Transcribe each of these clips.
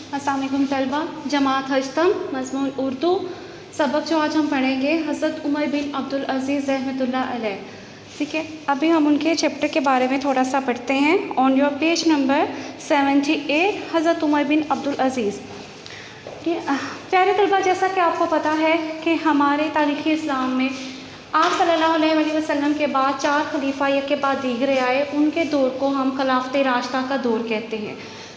अस्सलाम वालेकुम तलबा, जमात हजतम मज़मून उर्दू। सबक जो आज हम पढ़ेंगे हज़रत उमर बिन अब्दुल अज़ीज़ रहमतुल्लाह अलैह। ठीक है, अभी हम उनके चैप्टर के बारे में थोड़ा सा पढ़ते हैं। ऑन योर पेज नंबर 78 हज़रत उमर बिन अब्दुल अज़ीज़। प्यारे तलबा, जैसा कि आपको पता है कि हमारे तारीख़ इस्लाम में आप सल्लल्लाहु अलैहि वसल्लम के बाद 4 खलीफा एक के बाद दीगरे आए, उनके दौर को हम खिलाफत राशिदा का दौर कहते हैं।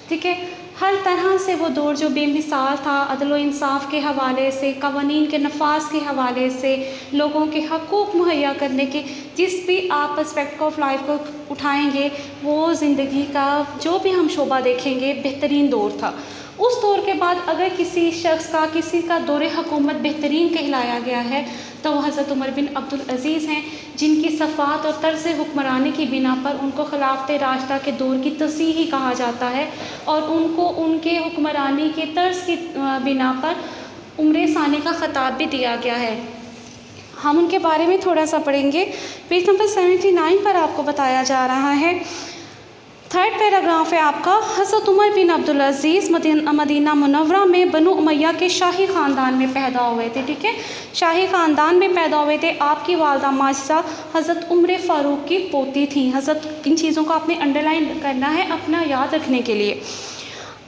ठीक है, हर तरह से वो दौर जो बेमिसाल था, अदल व इंसाफ के हवाले से, कवानीन के नफाज के हवाले से, लोगों के हकूक़ मुहैया करने के, जिस भी आप एस्पेक्ट ऑफ लाइफ को उठाएंगे, वो ज़िंदगी का जो भी हम शोबा देखेंगे बेहतरीन दौर था। उस दौर के बाद अगर किसी शख्स का, किसी का दौर हुकूमत बेहतरीन कहलाया गया है तो वह हज़रत उमर बिन अब्दुल अज़ीज़ हैं, जिनकी सफ़ात और तर्ज़ हुक्मरानी की बिना पर उनको खिलाफत राशिदा के दौर की तसीही कहा जाता है और उनको उनके हुक्मरानी के तर्ज़ की बिना पर उम्र सानी का ख़िताब भी दिया गया है। हम उनके बारे में थोड़ा सा पढ़ेंगे। पेज नंबर 79 पर आपको बताया जा रहा है, 3rd पैराग्राफ है आपका। हज़रत उमर बिन अब्दुल अज़ीज़ मदीना मुनव्वरा में बनु उमैया के शाही ख़ानदान में पैदा हुए थे। ठीक है, शाही ख़ानदान में पैदा हुए थे। आपकी वालदा माजिदा हज़रत उमर फ़ारूक की पोती थी। हज़रत, इन चीज़ों को आपने अंडरलाइन करना है अपना याद रखने के लिए।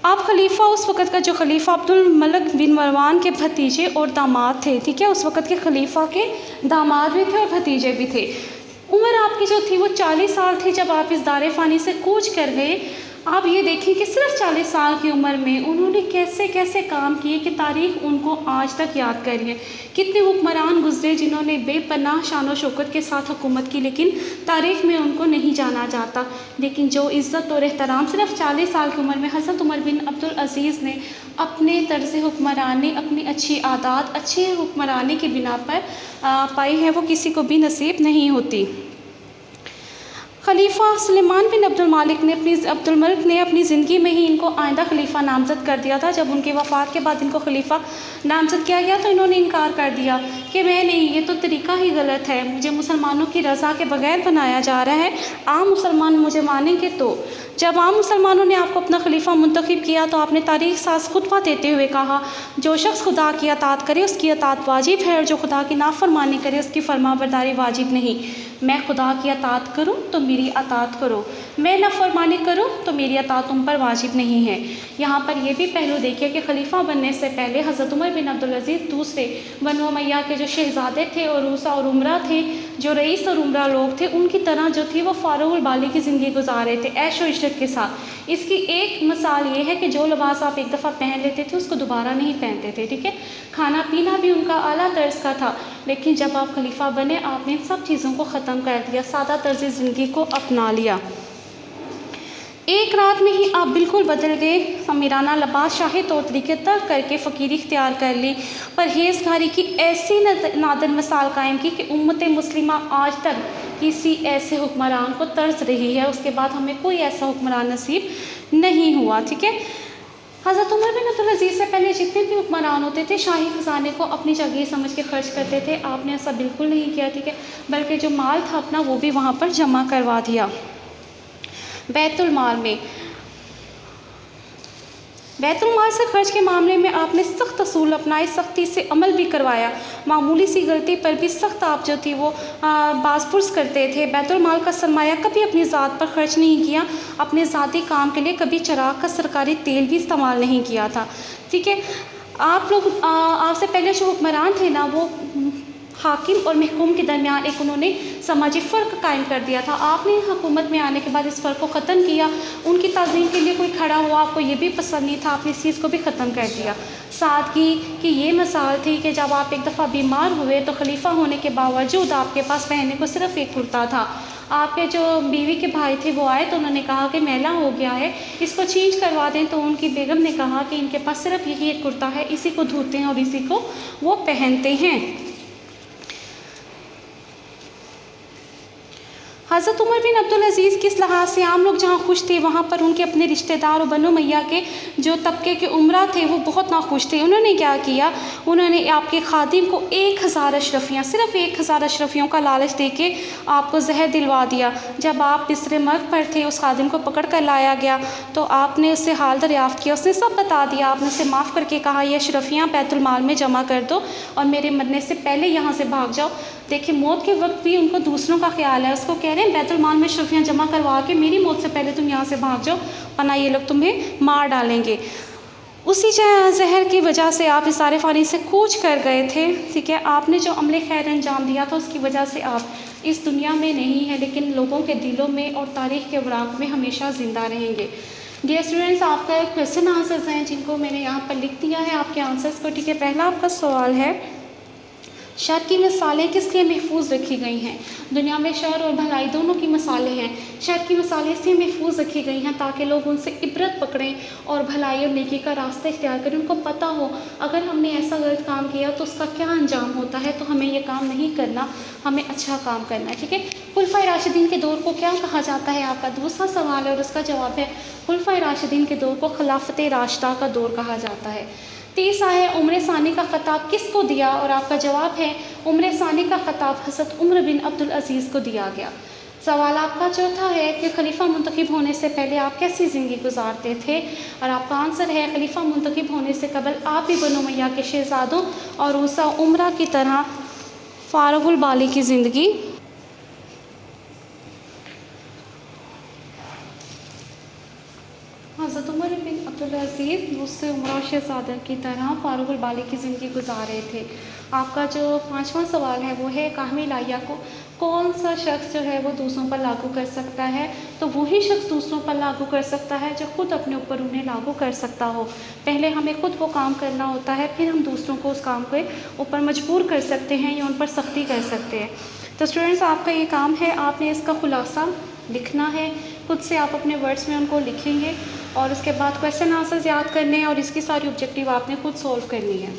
आप खलीफा, उस वक़्त का जो खलीफा अब्दुल मलिक बिन मरवान के भतीजे और दामाद थे। ठीक है, उस वक़्त के खलीफा के दामाद भी थे और भतीजे भी थे। उम्र आपकी जो थी वो 40 साल थी जब आप इस दारे फ़ानी से कूच कर गए। आप ये देखें कि सिर्फ 40 साल की उम्र में उन्होंने कैसे कैसे काम किए कि तारीख़ उनको आज तक याद कर रही है। कितने हुक्मरान गुजरे जिन्होंने बेपनाह शान और शौकत के साथ हुकूमत की, लेकिन तारीख़ में उनको नहीं जाना जाता। लेकिन जो इज़्ज़त और एहतराम सिर्फ 40 साल की उम्र में हज़रत उमर बिन अब्दुल अज़ीज़ ने अपने तर्ज़ हुक्मरानी, अपनी अच्छी आदत, अच्छी हुक्मरानी की बिना पर पाई है, वो किसी को भी नसीब नहीं होती। खलीफा सुलेमान बिन अब्दुल मलिक ने अपनी ज़िंदगी में ही इनको आइंदा खलीफा नामज़द कर दिया था। जब उनकी वफ़ात के बाद इनको खलीफा नामज़द किया गया तो इन्होंने इनकार कर दिया कि मैं नहीं, ये तो तरीक़ा ही गलत है, मुझे मुसलमानों की रज़ा के बग़ैर बनाया जा रहा है, आम मुसलमान मुझे मानेंगे तो। जब आम मुसलमानों ने आपको अपना खलीफा मुंतखब किया तो आपने तारीख़ साज़ खुतबा देते हुए कहा, जो शख्स खुदा की अताअत करे उसकी अताअत वाजिब है और जो खुदा की नाफरमानी करे उसकी फरमाबरदारी वाजिब नहीं। मैं खुदा की अताअत करूँ तो मेरी अताअत करो, मैं नाफरमानी करूँ तो मेरी अताअत तुम पर वाजिब नहीं है। यहाँ पर यह भी पहलू देखिए कि खलीफा बनने से पहले हज़रत उमर बिन अब्दुल अज़ीज़ दूसरे बनु उमैया के जो शहज़ादे थे और रूसा और उमरा थे, जो रईस और उमरा लोग थे, उनकी तरह जो थी वो फारूक़ुल बाली की ज़िंदगी गुजार रहे थे ऐश व इशरत के साथ। इसकी एक मिसाल ये है कि जो लिबास आप एक दफ़ा पहन लेते थे उसको दोबारा नहीं पहनते थे। ठीक है, खाना पीना भी उनका आला तर्ज का था, लेकिन जब आप खलीफा बने आपने सब चीज़ों को ख़त्म कर दिया, सादा तर्ज ज़िंदगी को अपना लिया। एक रात में ही आप बिल्कुल बदल गए, अमीराना लिबास, शाही तौर तरीके तर्क करके फ़कीरी इख्तियार कर ली, परहेज़गारी की ऐसी नादर मिसाल कायम की कि उम्मत मुस्लिमा आज तक किसी ऐसे हुक्मरान को तरस रही है। उसके बाद हमें कोई ऐसा हुक्मरान नसीब नहीं हुआ। ठीक है, हज़रत उमर बिन अब्दुल अज़ीज़ से पहले जितने भी हुक्मरान होते थे शाही ख़जाने को अपनी जगह समझ के खर्च करते थे। आपने ऐसा बिल्कुल नहीं किया। ठीक है, बल्कि जो माल था अपना वो भी वहाँ पर जमा करवा दिया। बैतुल माल से खर्च के मामले में आपने सख्त असूल अपनाए, सख्ती से अमल भी करवाया। मामूली सी गलती पर भी सख्त आप जो थी वो बाज़पुर्स करते थे। बैतुल माल का सरमाया कभी अपनी ज़ात पर खर्च नहीं किया, अपने ज़ाती काम के लिए कभी चराग का सरकारी तेल भी इस्तेमाल नहीं किया था। ठीक है, आप लोग आपसे पहले जो हुक्मरान थे ना, वो हाकिम और महकूम के दरमियान एक उन्होंने समाजी फ़र्क कायम कर दिया था। आपने हुकूमत में आने के बाद इस फ़र्क को ख़त्म किया। उनकी ताज़ीम के लिए कोई खड़ा हुआ, आपको ये भी पसंद नहीं था, आपने इस चीज़ को भी ख़त्म कर दिया। सादगी की ये मिसाल थी कि जब आप एक दफ़ा बीमार हुए तो खलीफा होने के बावजूद आपके पास पहनने को सिर्फ एक कुर्ता था। आपके जो बीवी के भाई थे वो आए तो उन्होंने कहा कि मैला हो गया है, इसको चेंज करवा दें। तो उनकी बेगम ने कहा कि इनके पास सिर्फ यही एक कुर्ता है, इसी को धोते हैं और इसी को वो पहनते हैं। हज़रत उमर बिन अब्दुल अज़ीज़ किस लिहाज से आम लोग जहाँ खुश थे वहाँ पर उनके अपने रिश्तेदार और बनु उमैया के جو طبقے کے عمرہ تھے وہ بہت ناخوش تھے. انہوں نے کیا کیا؟ انہوں نے آپ کے خادم کو 1000 اشرفیاں، صرف 1000 اشرفیوں کا لالچ دے کے آپ کو زہر دلوا دیا. جب آپ بستر مرگ پر تھے، اس خادم کو پکڑ کر لایا گیا تو آپ نے اس سے حال دریافت کیا. اس نے سب بتا دیا. آپ نے اسے معاف کر کے کہا یہ اشرفیاں بیت المال میں جمع کر دو اور میرے مرنے سے پہلے یہاں سے بھاگ جاؤ. دیکھیں موت کے وقت بھی ان کو دوسروں کا خیال ہے. اس کو کہہ رہے ہیں بیت المال میں اشرفیاں جمع کروا کے میری موت سے پہلے تم یہاں سے بھاگ جاؤ ورنہ یہ لوگ تمہیں مار ڈالیں گے. اسی زہر کی وجہ سے آپ اس سارے فانی سے کوچ کر گئے تھے. ٹھیک ہے، آپ نے جو عمل خیر انجام دیا تھا اس کی وجہ سے آپ اس دنیا میں نہیں ہیں لیکن لوگوں کے دلوں میں اور تاریخ کے اوراق میں ہمیشہ زندہ رہیں گے. ڈیئر اسٹوڈنٹس، آپ کا کویشچن آنسرز ہیں جن کو میں نے یہاں پر لکھ دیا ہے آپ کے آنسرز کو. ٹھیک ہے، پہلا آپ کا سوال ہے شر کی مثالیں کس لیے محفوظ رکھی گئی ہیں؟ دنیا میں شر اور بھلائی دونوں کی مثالیں ہیں. شر کی مثالیں اس لیے محفوظ رکھی گئی ہیں تاکہ لوگ ان سے عبرت پکڑیں اور بھلائی اور نیکی کا راستہ اختیار کریں. ان کو پتہ ہو اگر ہم نے ایسا غلط کام کیا تو اس کا کیا انجام ہوتا ہے، تو ہمیں یہ کام نہیں کرنا، ہمیں اچھا کام کرنا ہے. ٹھیک ہے، خلفائے راشدین کے دور کو کیا کہا جاتا ہے؟ آپ کا دوسرا سوال ہے اور اس کا جواب ہے خلفائے راشدین کے دور کو خلافت راشدہ کا دور کہا جاتا ہے. تیسرا ہے عمر ثانی کا خطاب کس کو دیا؟ اور آپ کا جواب ہے عمر ثانی کا خطاب حضرت عمر بن عبدالعزیز کو دیا گیا. سوال آپ کا چوتھا ہے کہ خلیفہ منتخب ہونے سے پہلے آپ کیسی زندگی گزارتے تھے؟ اور آپ کا آنسر ہے خلیفہ منتخب ہونے سے قبل آپ بھی بنو امیہ کے شہزادوں اور عروسہ عمرہ کی طرح فارغ البالی کی زندگی حضرت عمر بن عبدالعزیز دوسرے عمرہ شہزادہ کی طرح فارغ البالی کی زندگی گزار رہے تھے. آپ کا جو پانچواں سوال ہے وہ ہے احکام الہیہ کو کون سا شخص جو ہے وہ دوسروں پر لاگو کر سکتا ہے؟ تو وہی شخص دوسروں پر لاگو کر سکتا ہے جو خود اپنے اوپر انہیں لاگو کر سکتا ہو. پہلے ہمیں خود وہ کام کرنا ہوتا ہے، پھر ہم دوسروں کو اس کام کے اوپر مجبور کر سکتے ہیں یا ان پر سختی کر سکتے ہیں. تو اسٹوڈنٹس، آپ کا یہ کام ہے، آپ نے اس کا خلاصہ لکھنا ہے. خود سے آپ اپنے ورڈز میں ان کو لکھیں گے اور اس کے بعد کویشچن آنسرز یاد کرنے ہیں اور اس کی ساری آبجیکٹیو آپ نے خود سولو کرنی ہے.